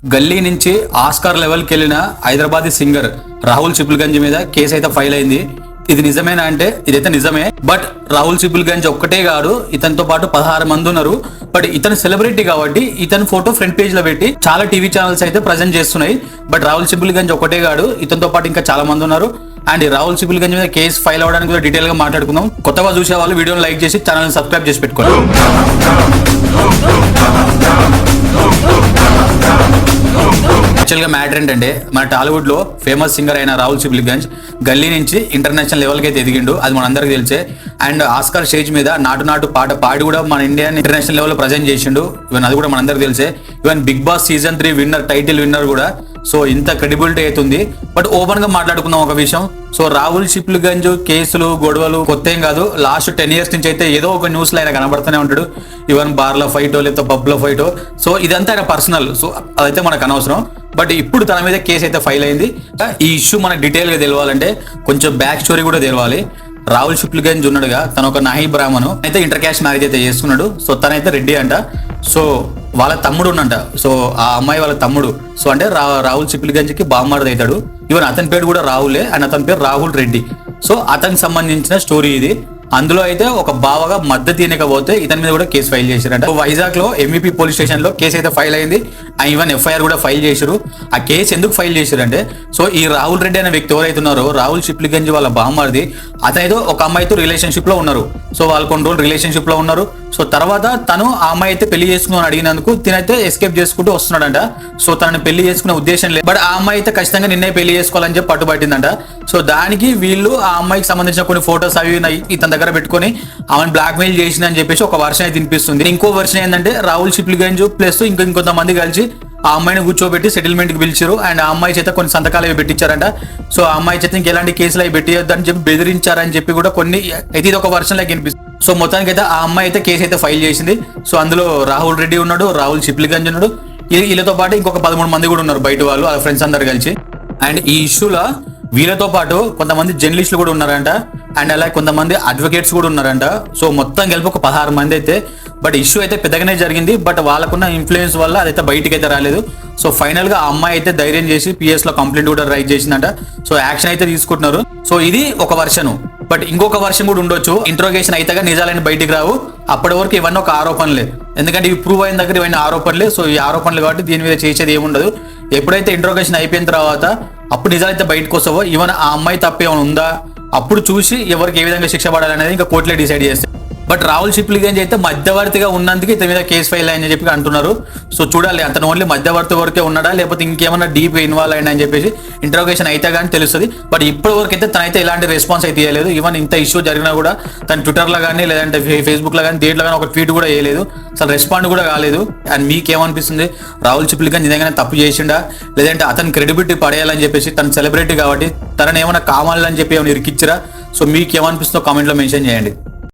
గల్లీ నుంచి ఆస్కార్ లెవెల్కి వెళ్ళిన హైదరాబాదీ సింగర్ రాహుల్ సిపుల్గంజ్ మీద కేసు అయితే ఫైల్ అయింది. ఇది నిజమేనా అంటే ఇదైతే నిజమే. బట్ రాహుల్ సిపుల్గంజ్ ఒక్కటే కాదు, ఇతనితో పాటు 16 మంది ఉన్నారు. బట్ ఇతను సెలబ్రిటీ కాబట్టి ఇతని ఫోటో ఫ్రంట్ పేజ్ లో పెట్టి చాలా టీవీ ఛానల్స్ అయితే ప్రజెంట్ చేస్తున్నాయి. బట్ రాహుల్ సిపుల్గంజ్ ఒక్కటే కాదు, ఇతనితో పాటు ఇంకా చాలా మంది ఉన్నారు. అండ్ రాహుల్ సిపుల్గంజ్ మీద కేసు ఫైల్ అవ్వడానికి కూడా డీటెయిల్ గా మాట్లాడుకుందాం. కొత్తగా చూసే వాళ్ళు వీడియోని లైక్ చేసి ఛానల్ సబ్స్క్రైబ్ చేసి పెట్టుకోండి. యాక్చువల్ గా మ్యాటర్ ఏంటంటే మన టాలీవుడ్ లో ఫేమస్ సింగర్ అయిన రాహుల్ సిపుల్గంజ్ గల్లీ నుంచి ఇంటర్నేషనల్ లెవెల్ కి అయితే ఎదిగిండు, అది మన అందరికి తెలిసే. అండ్ ఆస్కార్ స్టేజ్ మీద నాటు నాటు పాట పాడి కూడా మన ఇండియన్ ఇంటర్నేషనల్ లెవెల్ లో ప్రజెంట్ చేసిండు. ఈవెన్ అది కూడా మన అందరికి తెలిసే. Even Bigg Boss season 3 winner, title winner కూడా. సో ఇంత క్రెడిబిలిటీ అవుతుంది. బట్ ఓపెన్ గా మాట్లాడుకుందాం ఒక విషయం. సో రాహుల్ సిపుల్గంజ్ కేసులు గొడవలు కొత్త ఏం కాదు. లాస్ట్ 10 years నుంచి అయితే ఏదో ఒక న్యూస్ లో ఆయన కనబడుతూనే ఉంటాడు. ఈవెన్ బార్ల ఫైటో లేకపోతే పబ్ లో ఫైటో. సో ఇదంతా ఆయన పర్సనల్, సో అదైతే మనకు అనవసరం. బట్ ఇప్పుడు తన మీద కేసు అయితే ఫైల్ అయింది. ఈ ఇష్యూ మనకు డీటెయిల్ గా తెలవాలంటే కొంచెం బ్యాక్ స్టోరీ కూడా తెలవాలి. రాహుల్ సిపుల్గంజ్ ఉన్నాడుగా, తన ఒక నాహి బ్రాహ్మణు అయితే ఇంటర్ క్యాస్ట్ మ్యారేజ్ అయితే చేసుకున్నాడు. సో తనైతే రెడ్డి అంట. సో వాళ్ళ తమ్ముడు ఉన్నంట. సో ఆ అమ్మాయి వాళ్ళ తమ్ముడు. సో అంటే రాహుల్ సిపుల్గంజ్ కి బామ్మర్ది అవుతాడు. ఈవెన్ అతని పేరు కూడా రాహులే అండ్ అతని పేరు రాహుల్ రెడ్డి. సో అతనికి సంబంధించిన స్టోరీ ఇది. అందులో అయితే ఒక బావగా మద్దతు ఇవ్వకపోతే ఇతని మీద కూడా కేసు ఫైల్ చేశారంట. వైజాగ్ లో ఎంఈపీ పోలీస్ స్టేషన్ లో కేసు అయితే ఫైల్ అయింది. ఈవెన్ ఎఫ్ఐఆర్ కూడా ఫైల్ చేశారు. ఆ కేసు ఎందుకు ఫైల్ చేశారంటే, సో ఈ రాహుల్ రెడ్డి అనే వ్యక్తి ఎవరైతే ఉన్నారో రాహుల్ సిపుల్గంజ్ వాళ్ళ బామ్మర్ది, అతనితో ఒక అమ్మాయితో రిలేషన్షిప్ లో ఉన్నారు. సో వాళ్ళు కొన్ని రోజులు రిలేషన్షిప్ లో ఉన్నారు. సో తర్వాత తను ఆ అమ్మాయి అయితే పెళ్లి చేసుకుని అడిగినందుకు తినైతే ఎస్కేప్ చేసుకుంటూ వస్తున్నాడంట. సో తనని పెళ్లి చేసుకునే ఉద్దేశం లేదు. బట్ ఆ అమ్మాయి అయితే ఖచ్చితంగా నిన్నే పెళ్లి చేసుకోవాలని చెప్పి పట్టుబట్టిందంట. సో దానికి వీళ్ళు ఆ అమ్మాయికి సంబంధించిన కొన్ని ఫోటోస్ అవి ఇతని దగ్గర పెట్టుకొని ఆమెను బ్లాక్ మెయిల్ చేసిన అని చెప్పేసి ఒక వర్షన్ అయితే వినిపిస్తుంది. ఇంకో వర్షన్ ఏంటంటే రాహుల్ సిపుల్గంజ్ ప్లస్ ఇంకొంతమంది కలిసి ఆ అమ్మాయిని కూర్చోబెట్టి సెటిల్మెంట్ కి పిలిచారు. అండ్ ఆ అమ్మాయి చేత కొన్ని సంతకాలు అవి పెట్టించారంట. సో ఆ అమ్మాయి చేత ఇంకెలాంటి కేసులు అవి పెట్టియొద్దని చెప్పి బెదిరించారని చెప్పి కూడా కొన్ని అయితే ఇది ఒక వర్షన్ లాగా వినిపిస్తుంది. సో మొత్తానికి అయితే ఆ అమ్మాయి అయితే కేసు అయితే ఫైల్ చేసింది. సో అందులో రాహుల్ రెడ్డి ఉన్నాడు, రాహుల్ సిపుల్గంజ్ ఉన్నాడు. వీళ్ళతో పాటు ఇంకొక 13 మంది కూడా ఉన్నారు బయట వాళ్ళు, ఆ ఫ్రెండ్స్ అందరు కలిసి. అండ్ ఈ ఇష్యూలో వీళ్ళతో పాటు కొంతమంది జర్నలిస్టులు కూడా ఉన్నారంట. అండ్ అలాగే కొంతమంది అడ్వకేట్స్ కూడా ఉన్నారంట. సో మొత్తం కలిపి ఒక 16 మంది అయితే. బట్ ఇష్యూ అయితే పెద్దగానే జరిగింది. బట్ వాళ్ళకున్న ఇన్ఫ్లుయెన్స్ వల్ల అదైతే బయటికి అయితే రాలేదు. సో ఫైనల్ గా ఆ అమ్మాయి అయితే ధైర్యం చేసి PS లో కంప్లైంట్ కూడా రైజ్ చేసిందంట. సో యాక్షన్ అయితే తీసుకుంటున్నారు. సో ఇది ఒక వర్షన్. బట్ ఇంకొక వర్షన్ కూడా ఉండొచ్చు. ఇంట్రోగేషన్ అయితే నిజాలని బయటికి రావు. అప్పటి వరకు ఇవన్నీ ఒక ఆరోపణలే, ఎందుకంటే ఇవి ప్రూవ్ అయిన దగ్గర ఇవన్నీ ఆరోపణలే. సో ఈ ఆరోపణలు కాబట్టి దీని మీద చేసేది ఏముండదు. ఎప్పుడైతే ఇంట్రోగేషన్ అయిపోయిన తర్వాత అప్పుడు నిజాలైతే బయటకు వస్తావో, ఈవెన్ ఆ అమ్మాయి తప్పు ఏమైనా ఉందా అప్పుడు చూసి ఎవరికి ఏ విధంగా శిక్ష పడాలనేది ఇంకా కోర్టులో డిసైడ్ చేస్తారు. బట్ రాహుల్ సిపుల్గంజ్ అయితే మధ్యవర్తిగా ఉన్నందుకు ఇతని మీద కేసు ఫైల్ అయ్యని చెప్పి అంటున్నారు. సో చూడాలి అతను ఓన్లీ మధ్యవర్తి వరకే ఉన్నాడా లేకపోతే ఇంకేమన్నా డీప్ ఇన్వాల్వ్ అయినా అని చెప్పేసి ఇంట్రోగేషన్ అయితే కానీ తెలుస్తుంది. బట్ ఇప్పటి వరకు అయితే తనైతే ఎలాంటి రెస్పాన్స్ అయితే ఇవ్వలేదు. ఈవెన్ ఇంత ఇష్యూ జరిగినా కూడా తన ట్విట్టర్లో కానీ లేదంటే ఫేస్బుక్లో కానీ దేంట్లో కానీ ఒక ట్వీట్ కూడా వేయలేదు, అసలు రెస్పాండ్ కూడా కాలేదు. అండ్ మీకేమనిపిస్తుంది, రాహుల్ సిపుల్గంజ్ నిజంగానే తప్పు చేసిండా లేదంటే అతని క్రెడిబిలిటీ పడేయాలని చెప్పేసి, తన సెలబ్రిటీ కాబట్టి తనని ఏమైనా కావాలని చెప్పి ఏమైనా ఇరికిచ్చిరా? సో మీకు ఏమనిపిస్తుందో కామెంట్లో మెన్షన్ చేయండి.